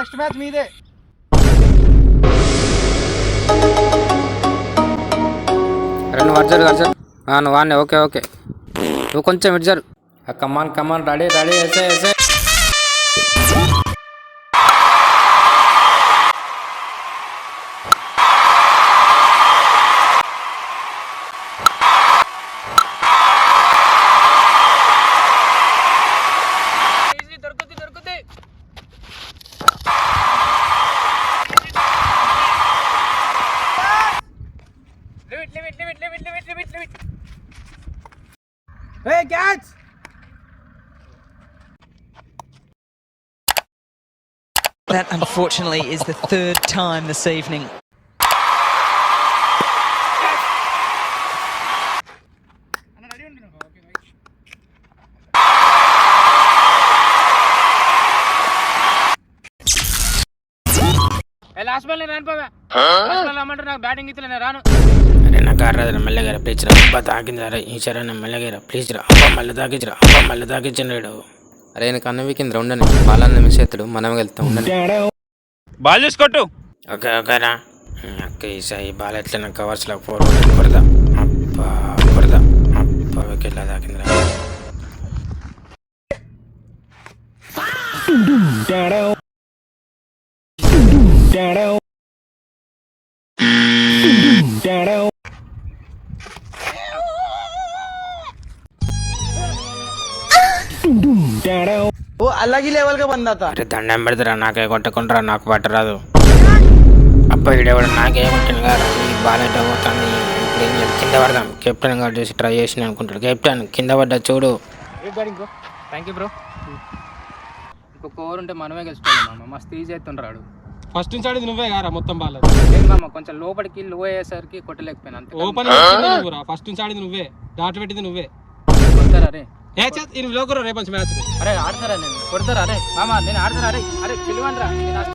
Next match మీదే. నువ్వు అర్జర్ నువ్వు వాడిని. ఓకే ఓకే నువ్వు కొంచెం ఇడ్జరు. కమాన్ కమాన్ రెడీ రెడీ వేసే వేసే. Hey, catch! That unfortunately is the third time this evening. Last ball నేను రాను. రమ్మంటారు నాకు బ్యాటింగ్ ఇస్తే నేను రాను. అరే నాకు ఆడరాదు మెల్లగా ప్లీజ్ రా. అబ్బా తాకిందిరా ఈసారి మెల్లగా ప్లీజ్ రా. అబ్బా మళ్ళీ తాకించరా. అబ్బా మళ్ళీ తాకించండి. అరే నాకు అన్న వీకింది ఉండని బాలన్న మిస్ అవుతాడు. మనం వెళ్తాం ఉండని. బాల్ చూసుకోట్టు. ఓకే ఓకేరా అక్క ఈసారి బాల్ ఎట్లా నాకు కవర్స్లో 4 కొడదా. అబ్బా కొడదా. అబ్బా వికెట్లా తాకిందిరా. वो अलग ही लेवल का बंदा था. అరే దండం పెడతారా నాకే కొట్టకుండా నాకు పట్టరాదు. అబ్బా ఇడేవాడు నాకే కొట్టిన కదా నీకు బాగా పోతుంది. ఇప్పుడు ఏం చేయాలి? కింద పడదాం. కెప్టెన్ గారు చేసి ట్రై చేసిన అనుకుంటాడు. కెప్టెన్ కింద పడ్డా చూడు. Thank you bro. ఇంకొక ఓవర్ ఉంటే మనమే గెలుచుకోవాలి మామ. మస్తు ఈజీ అవుతుండ్రాడు. ఫస్ట్ నుంచి ఆడింది నువ్వే కారా మొత్తం బాల్. మామ కొంచెం లోపలికి లో అయ్యేసరికి కొట్టలేకపోయినా అంతే. ఓపెన్ ఫస్ట్ నుంచి ఆడింది నువ్వే. డాట్ పెట్టింది నువ్వే. కొడతారా రే లోకరు రేపు మ్యాచ్. అరే ఆడతారా నేను కొడతారా. అరే మామ నేను ఆడతారా. అరే అరే పిలవండి రా.